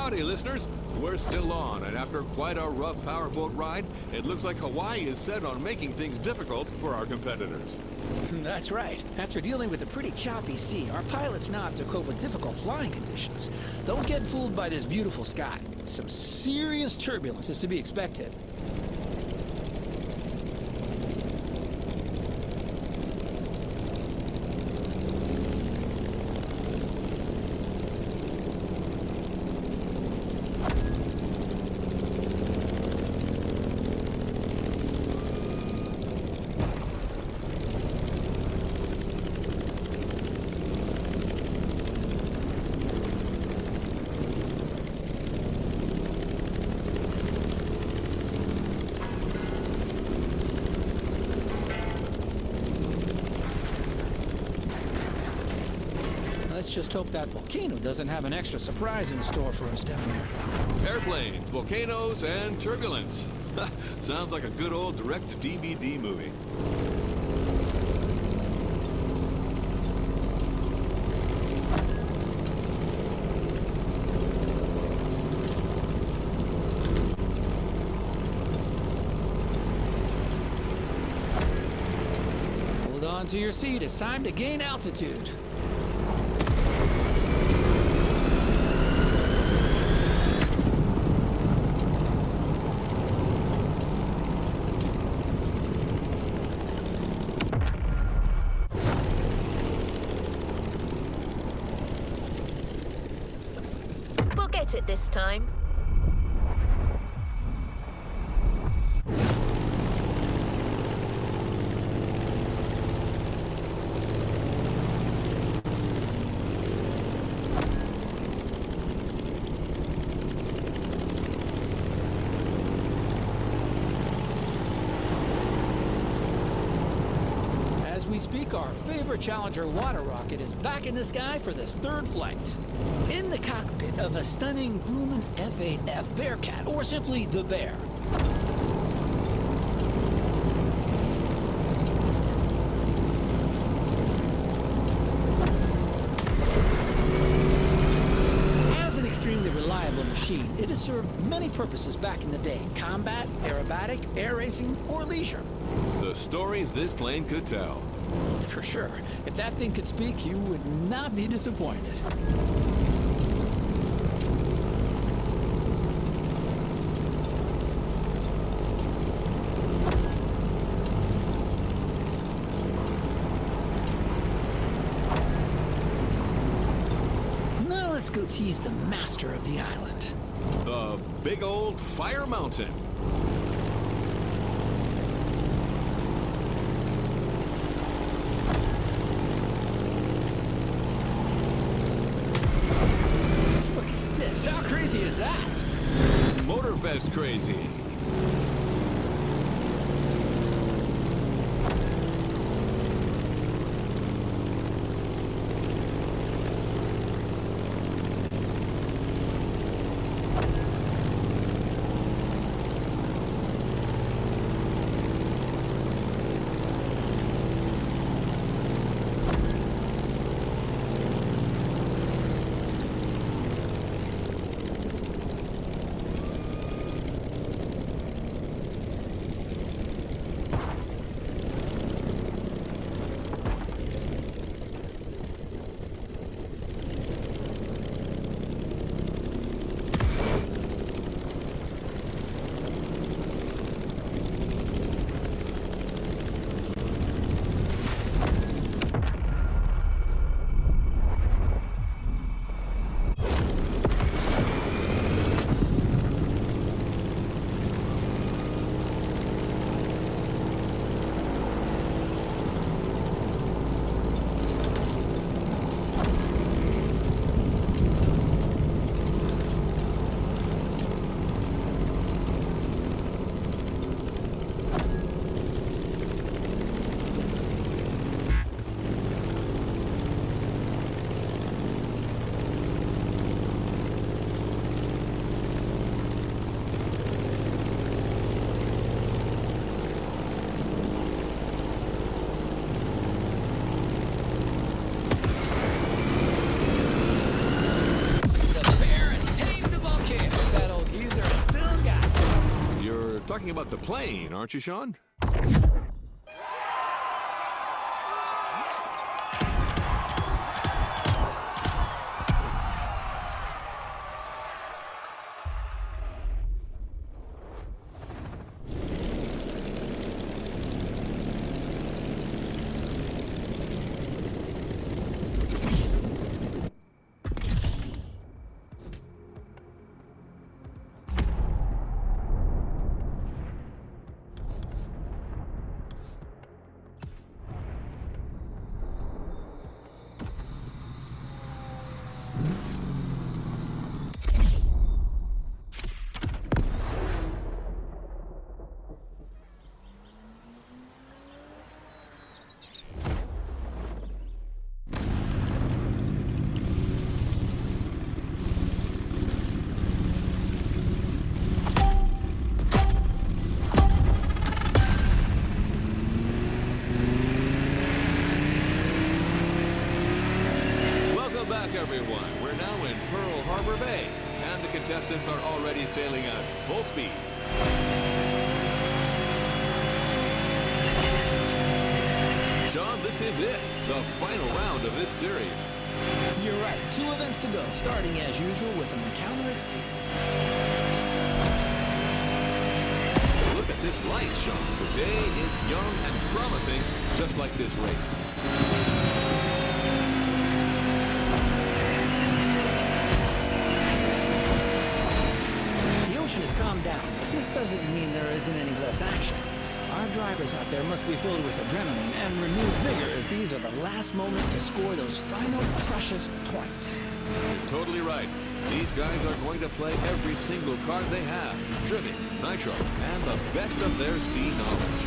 Howdy, listeners. We're still on, and after quite a rough powerboat ride, it looks like Hawaii is set on making things difficult for our competitors. That's right. After dealing with a pretty choppy sea, our pilots now have to cope with difficult flying conditions. Don't get fooled by this beautiful sky. Some serious turbulence is to be expected. Let's just hope that volcano doesn't have an extra surprise in store for us down there. Airplanes, volcanoes, and turbulence. Sounds like a good old direct-to-DVD movie. Hold on to your seat. It's time to gain altitude. We'll get it this time. As we speak, our favorite Challenger water rocket is back in the sky for this third flight. In the cockpit of a stunning Grumman F-8F Bearcat, or simply the Bear. As an extremely reliable machine, it has served many purposes back in the day. Combat, aerobatic, air racing, or leisure. The stories this plane could tell. For sure. If that thing could speak, you would not be disappointed. Now let's go tease the master of the island. The big old fire mountain. Look at this. How crazy is that? Motorfest crazy. Talking about the plane, aren't you, Sean? contestants are already sailing at full speed. John, this is it. The final round of this series. You're right. 2 events to go, starting as usual with an encounter at sea. Look at this light, Sean. The day is young and promising, just like this race. The ocean has calmed down, but this doesn't mean there isn't any less action. Our drivers out there must be filled with adrenaline and renewed vigor, as these are the last moments to score those final precious points. You're totally right. These guys are going to play every single card they have. Trivia, nitro, and the best of their sea knowledge.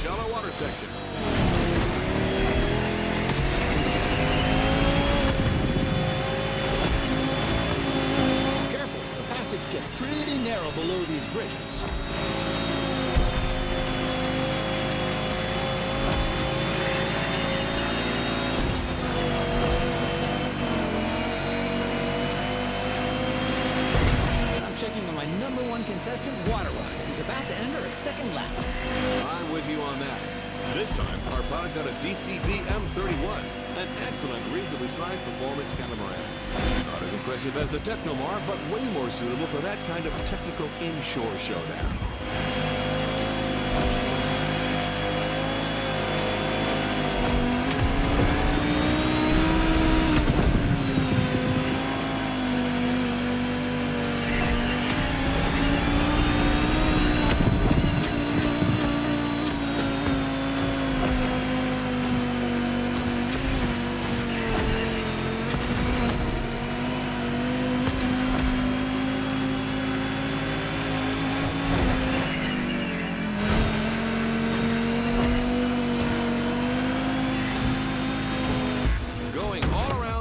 Shallow water section. Careful, the passage gets pretty narrow below these bridges. I'm checking on my #1 contestant, Water Rocket, who's about to enter a second lap. I'm with you on that. This time, our pilot got a DCB M31, an excellent, reasonably sized performance catamaran. Not as impressive as the Technomar, but way more suitable for that kind of technical inshore showdown.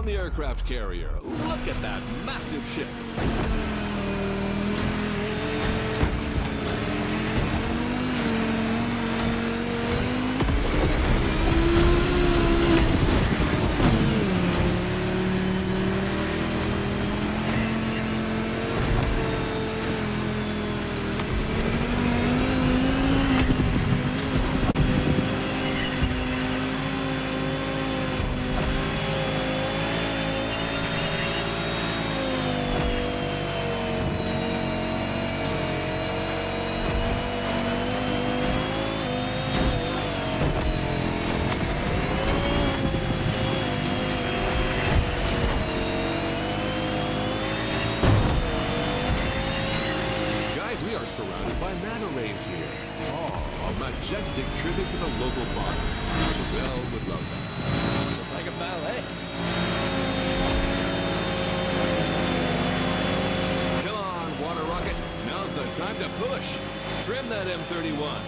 Aircraft carrier. Look at that massive ship. Surrounded by manta rays here. Oh, a majestic tribute to the local farm. Giselle would love that. Just like a ballet. Come on, Water Rocket. Now's the time to push. Trim that M31.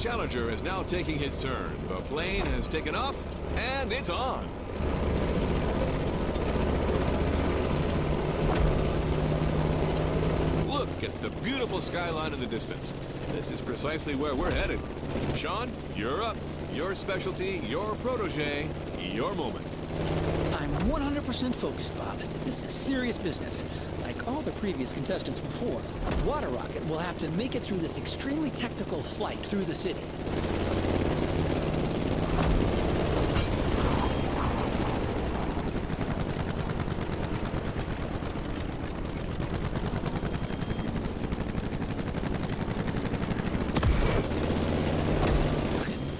Challenger is now taking his turn. The plane has taken off, and it's on. Look at the beautiful skyline in the distance. This is precisely where we're headed. Sean, you're up. Your specialty, your protege, your moment. I'm 100% focused, Bob. This is serious business. Like all the previous contestants before, Water Rocket will have to make it through this extremely technical flight through the city.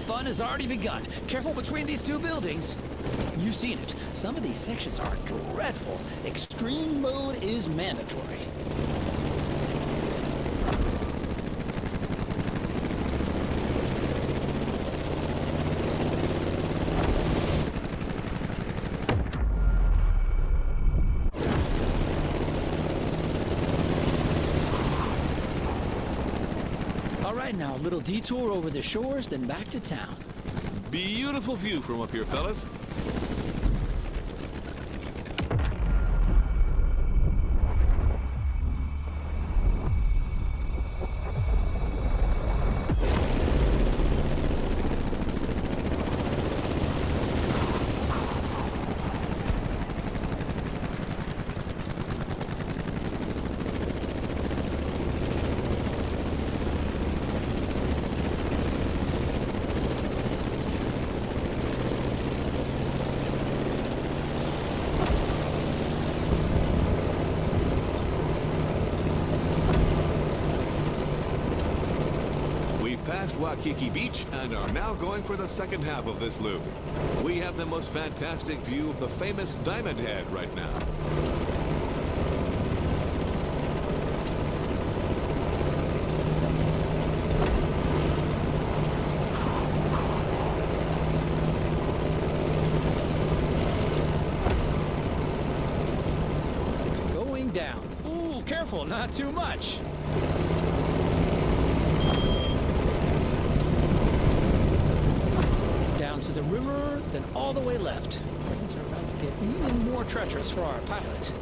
Fun has already begun. Careful between these two buildings. You've seen it. Some of these sections are dreadful. Extreme mode is mandatory. All right, now a little detour over the shores, then back to town. Beautiful view from up here, fellas. Past Waikiki Beach and are now going for the second half of this loop. We have the most fantastic view of the famous Diamond Head right now. Going down. Ooh, careful, not too much. To the river, then all the way left. Things are about to get even more treacherous for our pilot.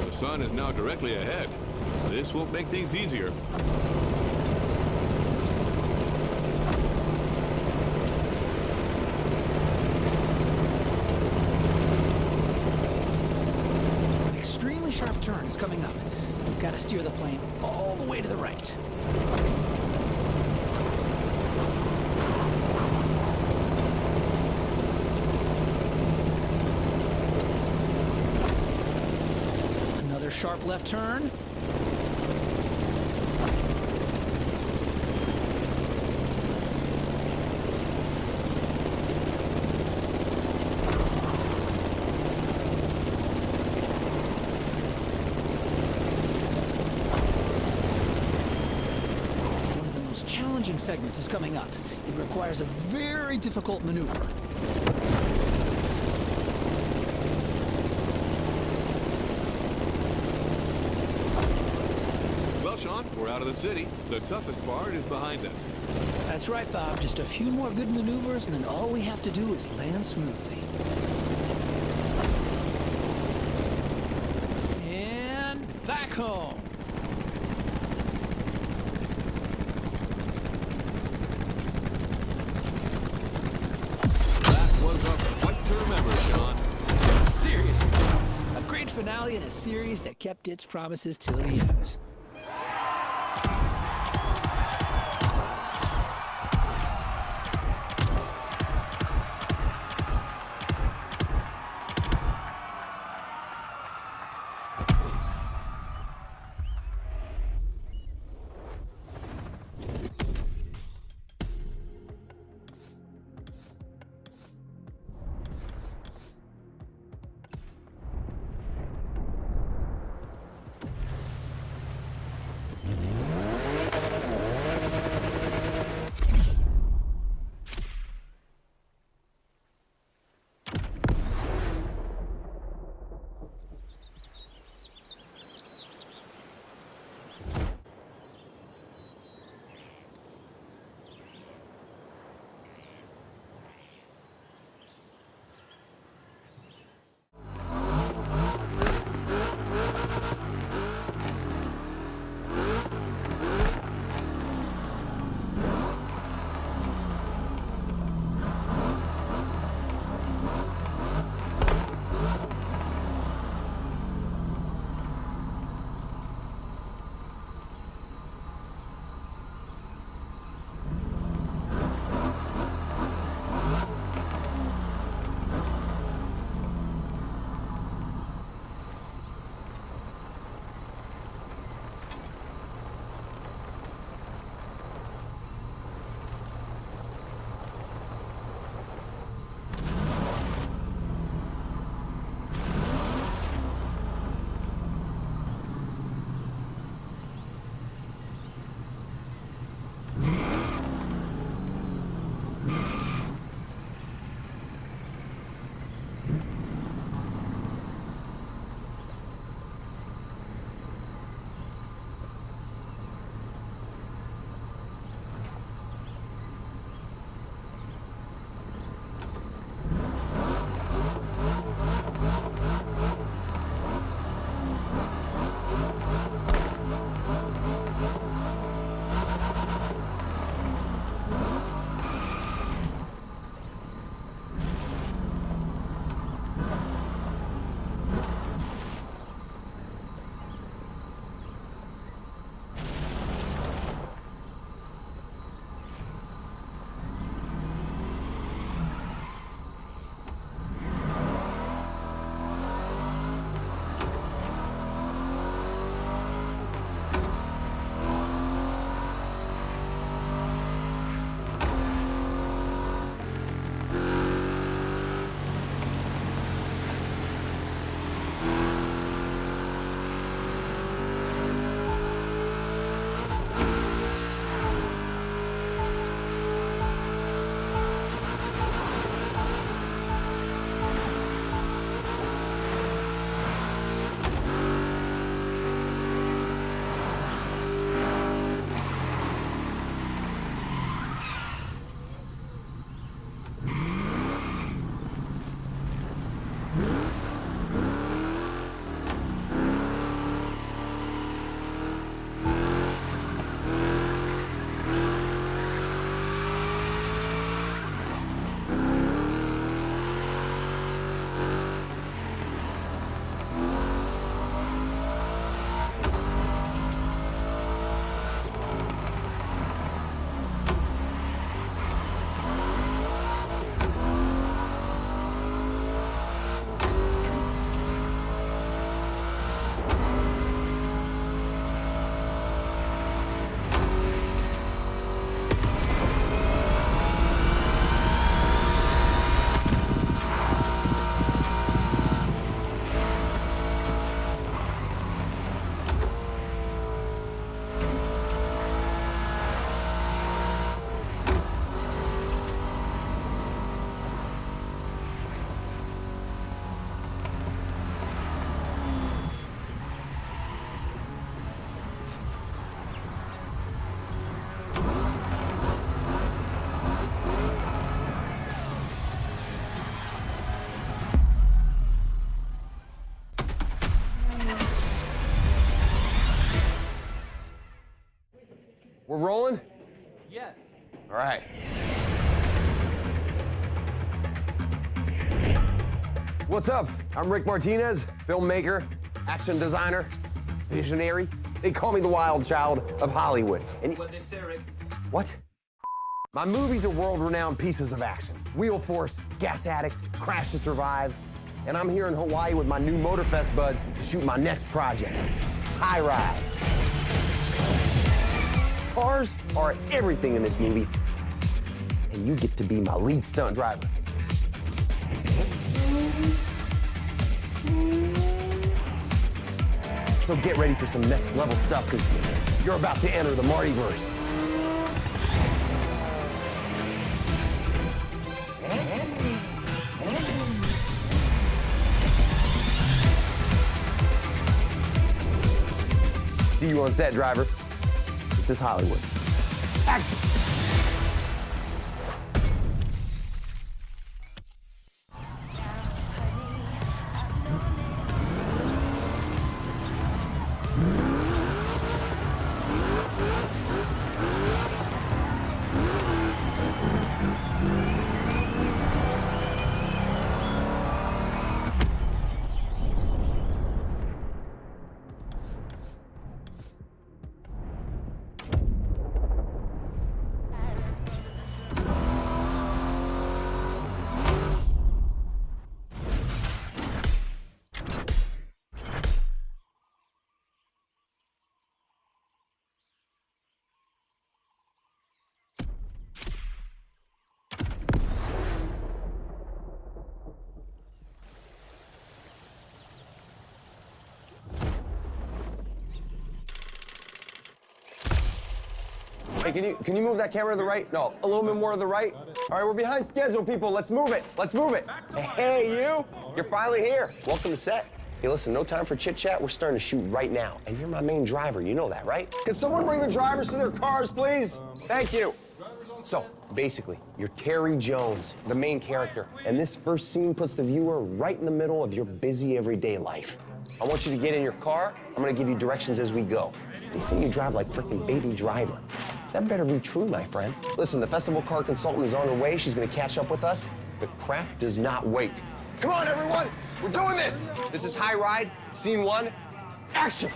The sun is now directly ahead. This will make things easier. An extremely sharp turn is coming up. You've got to steer the plane all the way to the right. Sharp left turn. One of the most challenging segments is coming up. It requires a very difficult maneuver. Sean, we're out of the city. The toughest part is behind us. That's right, Bob. Just a few more good maneuvers, and then all we have to do is land smoothly. And back home. That was a fight to remember, Sean. Seriously, a great finale in a series that kept its promises till the end. We're rolling? Yes. All right. What's up? I'm Rick Martinez, filmmaker, action designer, visionary. They call me the wild child of Hollywood. And What they say, Rick? what? My movies are world-renowned pieces of action. Wheel Force, Gas Addict, Crash to Survive. And I'm here in Hawaii with my new Motorfest buds to shoot my next project, High Ride. Cars are everything in this movie, and you get to be my lead stunt driver. So get ready for some next level stuff, because you're about to enter the Martyverse. See you on set, driver. This is Hollywood. Action! Hey, can you move that camera to the right? No, a little bit more to the right. All right, we're behind schedule, people. Let's move it. Let's move it. Hey, you. You're finally here. Welcome to set. Hey, listen, no time for chit-chat. We're starting to shoot right now. And you're my main driver. You know that, right? Can someone bring the drivers to their cars, please? Thank you. So, basically, you're Terry Jones, the main character. And this first scene puts the viewer right in the middle of your busy everyday life. I want you to get in your car. I'm gonna give you directions as we go. They say you drive like frickin' Baby Driver. That better be true, my friend. Listen, the festival car consultant is on her way. She's gonna catch up with us. The craft does not wait. Come on, everyone! We're doing this! This is High Ride, scene 1, action!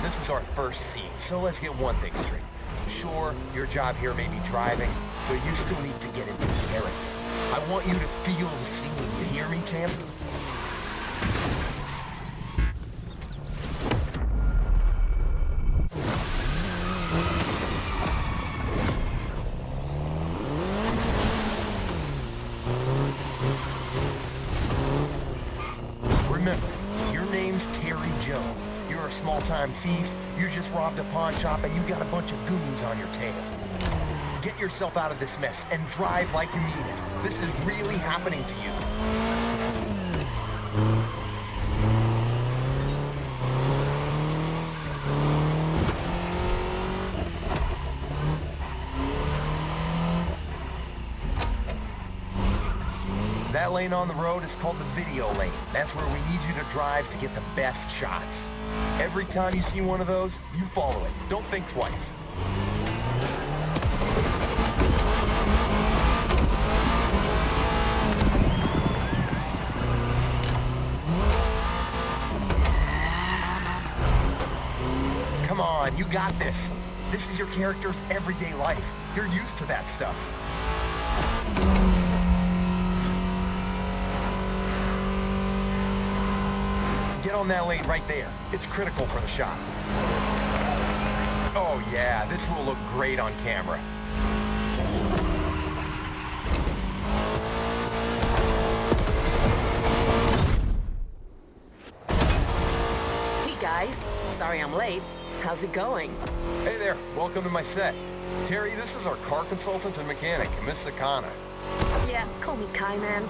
This is our first scene, so let's get one thing straight. Sure, your job here may be driving, but you still need to get into character. I want you to feel the scene, you hear me, champ? Remember, your name's Terry Jones. You're a small-time thief, you just robbed a pawn shop, and you got a bunch of goons on your tail. Get yourself out of this mess and drive like you mean it. This is really happening to you. That lane on the road is called the video lane. That's where we need you to drive to get the best shots. Every time you see one of those, you follow it. Don't think twice. Come on, you got this. This is your character's everyday life. You're used to that stuff. Get on that lane right there. It's critical for the shot. Oh yeah, this will look great on camera. Hey guys, sorry I'm late. How's it going? Hey there, welcome to my set. Terry, this is our car consultant and mechanic, Miss Sakana. Yeah, call me Kai Man.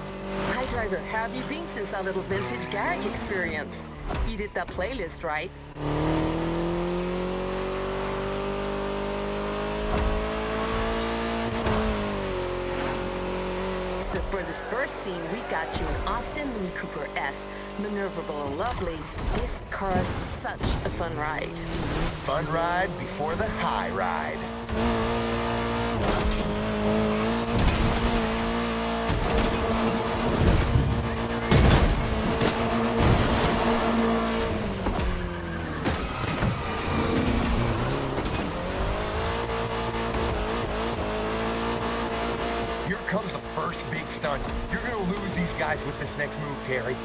Hi, driver. How have you been since our little vintage garage experience? You did that playlist, right? So for this first scene, we got you an Austin Mini Cooper S. Maneuverable and lovely. This car is such a fun ride. Fun ride before the high ride. Here comes the first big stunt. You're gonna lose these guys with this next move, Terry.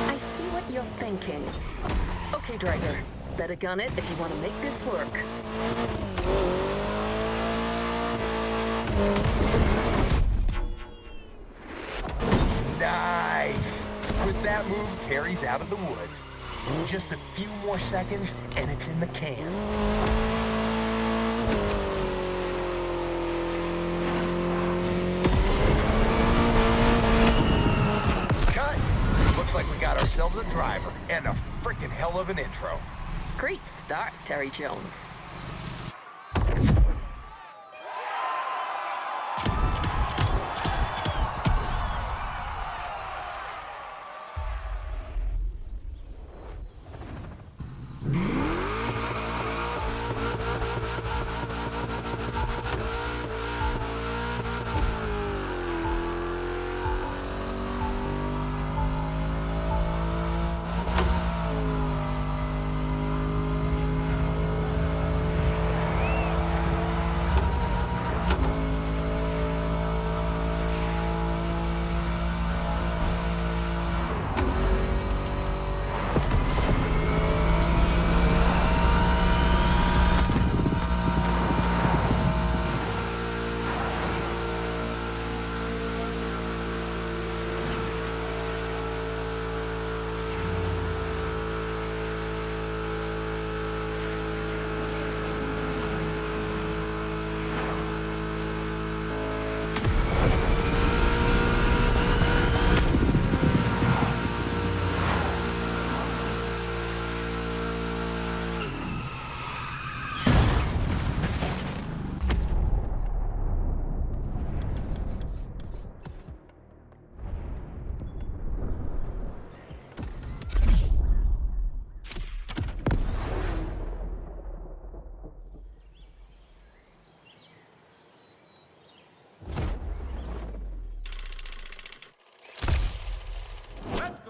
I see what you're thinking. Okay, driver. Better gun it if you want to make this work. Nice! With that move, Terry's out of the woods. Just a few more seconds, and it's in the can. Cut! Looks like we got ourselves a driver, and a frickin' hell of an intro. Great start, Terry Jones.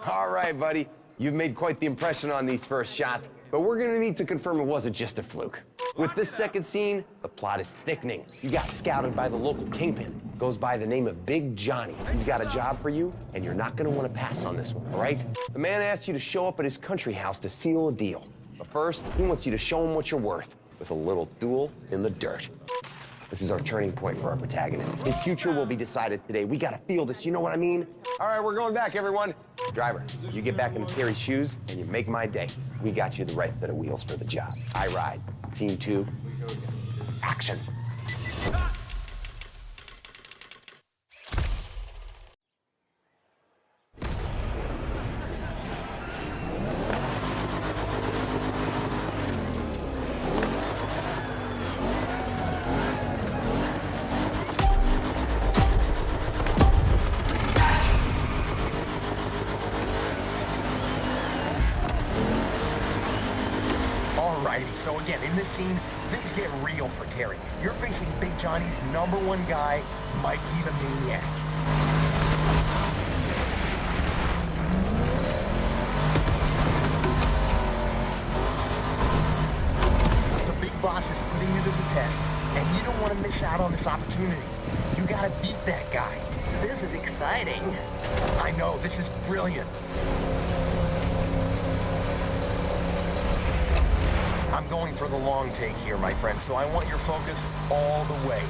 All right, buddy. You've made quite the impression on these first shots, but we're gonna need to confirm it wasn't just a fluke. With this second scene, the plot is thickening. You got scouted by the local kingpin. Goes by the name of Big Johnny. He's got a job for you, and you're not gonna wanna pass on this one, all right? The man asks you to show up at his country house to seal a deal. But first, he wants you to show him what you're worth with a little duel in the dirt. This is our turning point for our protagonist. His future will be decided today. We gotta feel this, you know what I mean? All right, we're going back, everyone. Driver, you get back into Terry's shoes, and you make my day. We got you the right set of wheels for the job. I ride. Scene 2, action. Alrighty, so again, in this scene, things get real for Terry. You're facing Big Johnny's #1 guy, Mikey the Maniac. The big boss is putting you to the test, and you don't want to miss out on this opportunity. You gotta beat that guy. This is exciting. I know, this is brilliant. I'm going for the long take here, my friend, so I want your focus all the way.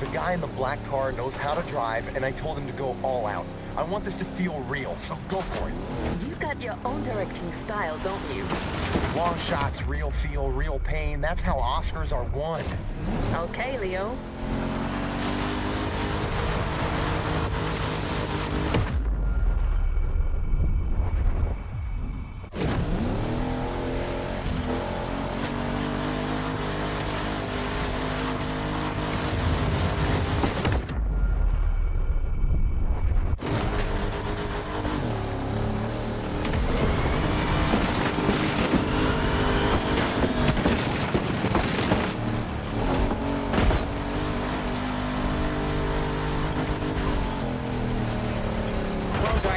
The guy in the black car knows how to drive, and I told him to go all out. I want this to feel real, so go for it. You've got your own directing style, don't you? Long shots, real feel, real pain. That's how Oscars are won. Okay, Leo.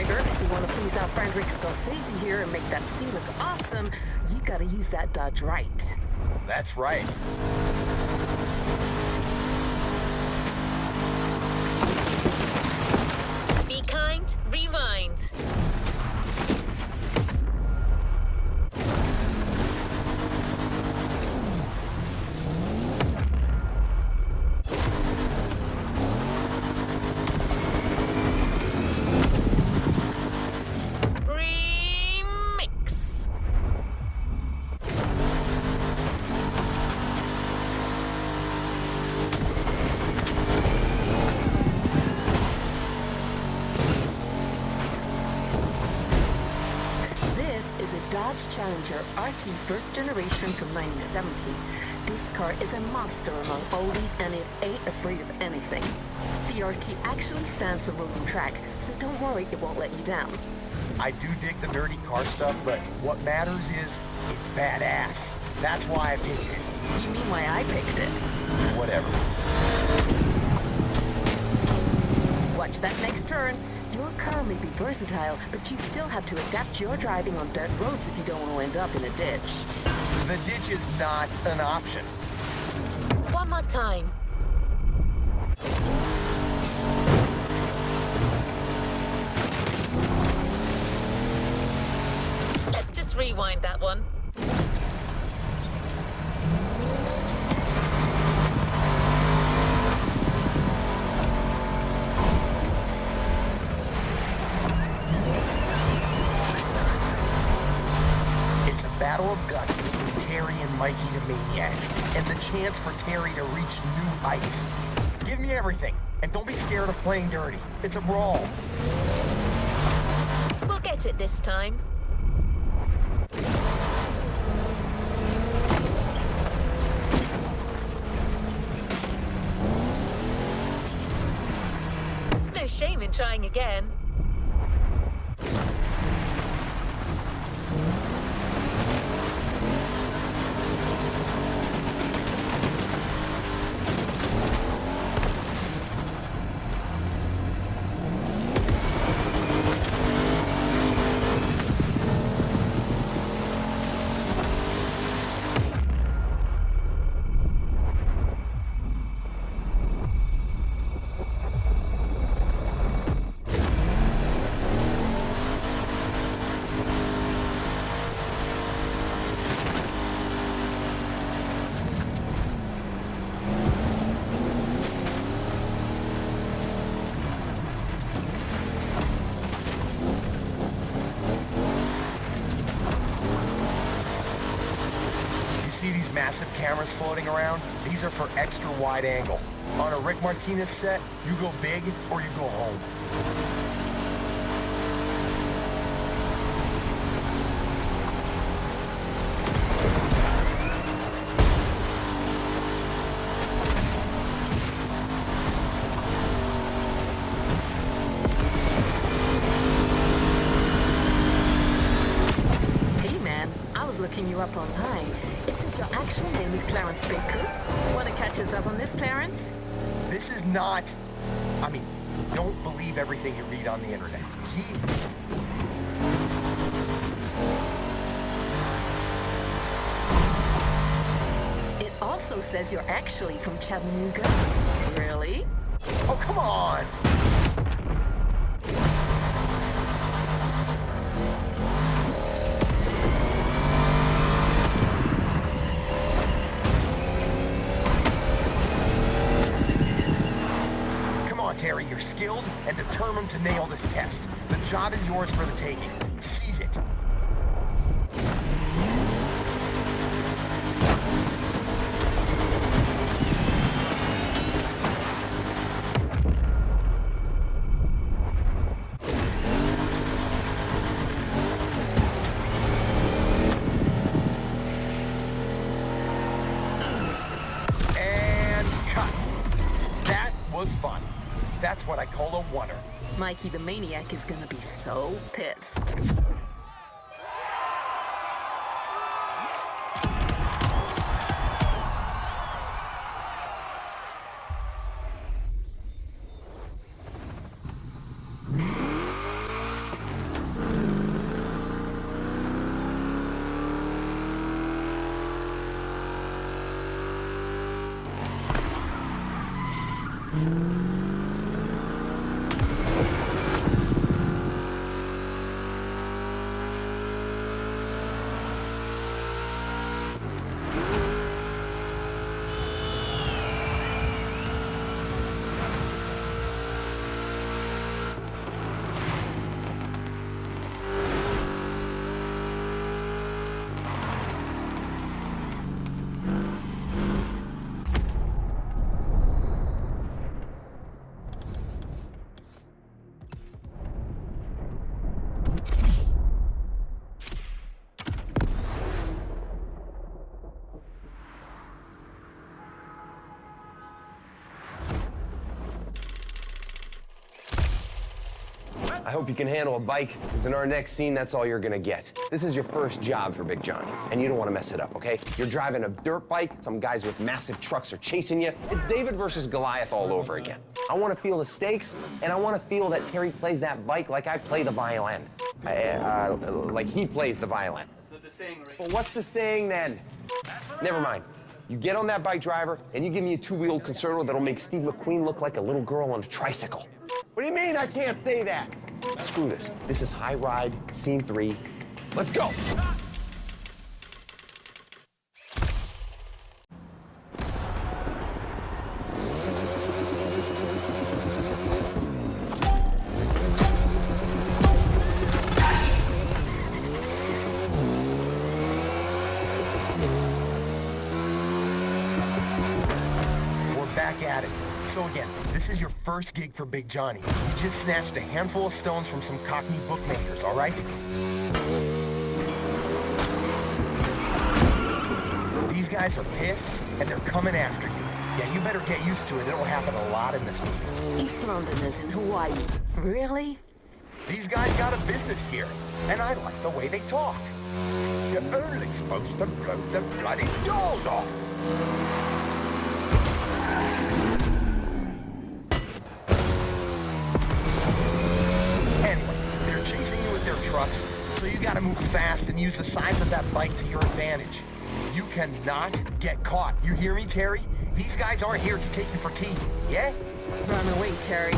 If you want to please our friend Rick Scorsese here and make that scene look awesome, you gotta use that Dodge right. That's right. Be kind, rewind. Dodge Challenger RT first generation from 1970. This car is a monster among oldies and it ain't afraid of anything. The RT actually stands for road and track, so don't worry, it won't let you down. I do dig the nerdy car stuff, but what matters is it's badass. That's why I picked it. You mean why I picked it? Whatever. Watch that next turn. Your car may be versatile, but you still have to adapt your driving on dirt roads if you don't want to end up in a ditch. The ditch is not an option. One more time. Let's just rewind that one. Battle of guts between Terry and Mikey the Maniac, and the chance for Terry to reach new heights. Give me everything, and don't be scared of playing dirty. It's a brawl. We'll get it this time. No shame in trying again. See these massive cameras floating around? These are for extra wide angle. On a Rick Martinez set, you go big or you go home. Hey man, I was looking you up online. Your actual name is Clarence Baker. Want to catch us up on this, Clarence? This is not... I mean, don't believe everything you read on the internet. Jeez. It also says you're actually from Chattanooga. Really? Oh, come on! Terry, you're skilled and determined to nail this test. The job is yours for the taking. Seize it. That's what I call a oneer. Mikey the Maniac is gonna be so pissed. I hope you can handle a bike, because in our next scene, that's all you're gonna get. This is your first job for Big Johnny, and you don't want to mess it up, okay? You're driving a dirt bike, some guys with massive trucks are chasing you. It's David versus Goliath all over again. I want to feel the stakes, and I want to feel that Terry plays that bike like I play the violin. Like he plays the violin. Well, what's the saying then? Never mind. You get on that bike, driver, and you give me a two-wheeled concerto that'll make Steve McQueen look like a little girl on a tricycle. What do you mean I can't say that? Screw this. This is High Ride, Scene 3. Let's go! Back at it. So again, this is your first gig for Big Johnny. You just snatched a handful of stones from some Cockney bookmakers, all right? These guys are pissed, and they're coming after you. Yeah, you better get used to it. It'll happen a lot in this movie. East London is in Hawaii. Really? These guys got a business here, and I like the way they talk. You're only supposed to blow the bloody doors off. Chasing you with their trucks, so you gotta move fast and use the size of that bike to your advantage. You cannot get caught. You hear me, Terry? These guys aren't here to take you for tea, yeah? Run away, Terry.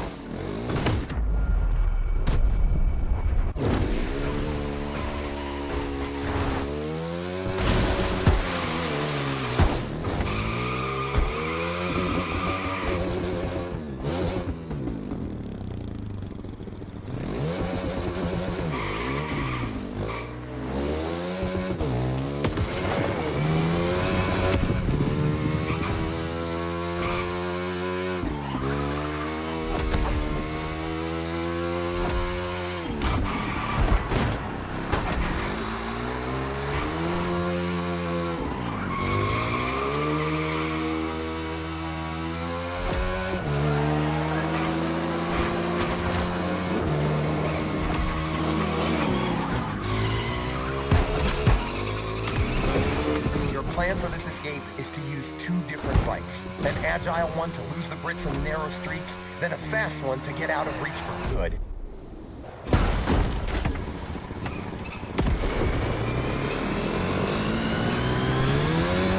Plan for this escape is to use two different bikes. An agile one to lose the Brits in the narrow streets, then a fast one to get out of reach for good.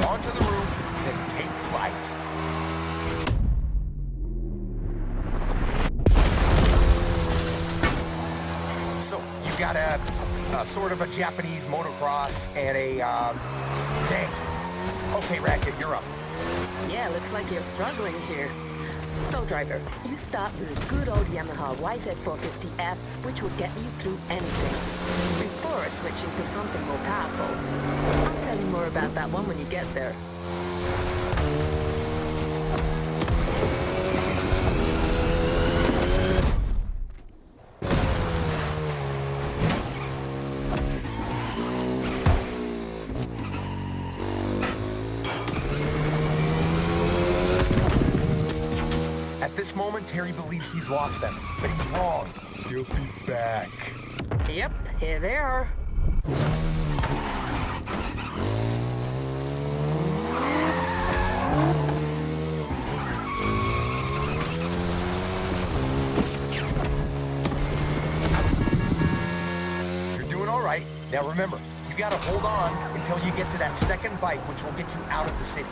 Onto the roof, then take flight. So, you got a sort of a Japanese motocross and a, dang. Okay, Ratchet, you're up. Yeah, looks like you're struggling here. So, driver, you start with a good old Yamaha YZ450F, which will get you through anything, before switching to something more powerful. I'll tell you more about that one when you get there. this moment, Terry believes he's lost them, but he's wrong. He'll be back. Yep, here they are. You're doing all right. Now remember, you gotta hold on until you get to that second bike, which will get you out of the city.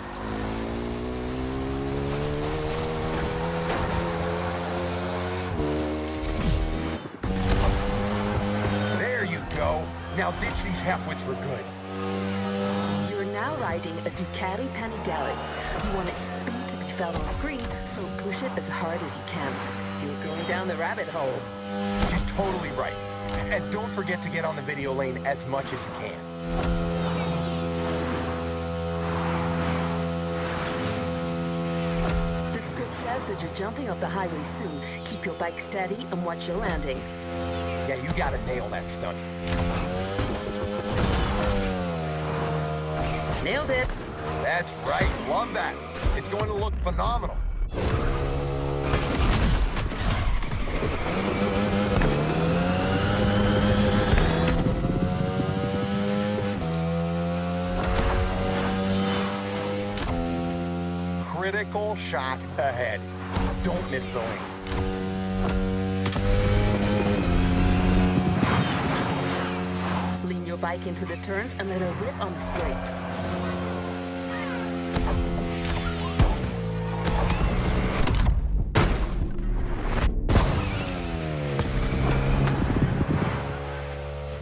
There you go. Now ditch these halfwits for good. You're now riding a Ducati Panigale. You want its speed to be felt on screen, so push it as hard as you can. You're going down the rabbit hole. She's totally right. And don't forget to get on the video lane as much as you can. The script says that you're jumping off the highway soon. Keep your bike steady and watch your landing. Yeah, you gotta nail that stunt. Nailed it. That's right. Love that. It's going to look phenomenal. Critical shot ahead. Don't miss the lane. Lean your bike into the turns and let her rip on the straights.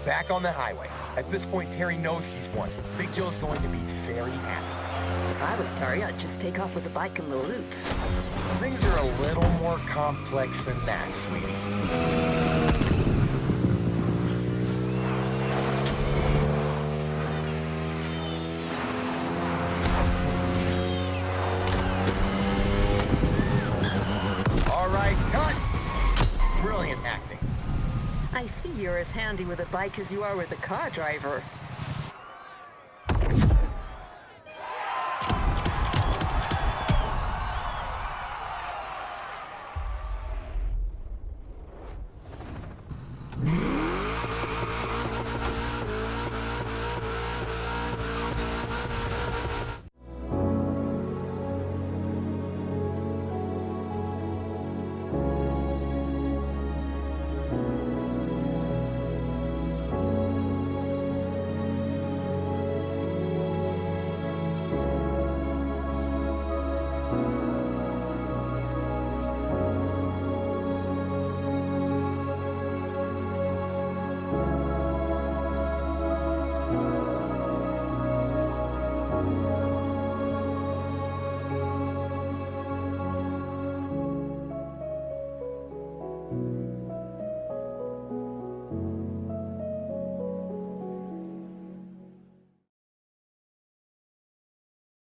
Back on the highway. At this point, Terry knows he's won. Big Joe's going to be very happy. If I was Terry, I'd just take off with the bike and the loot. Things are a little more complex than that, sweetie. All right, cut! Brilliant acting. I see you're as handy with a bike as you are with a car driver.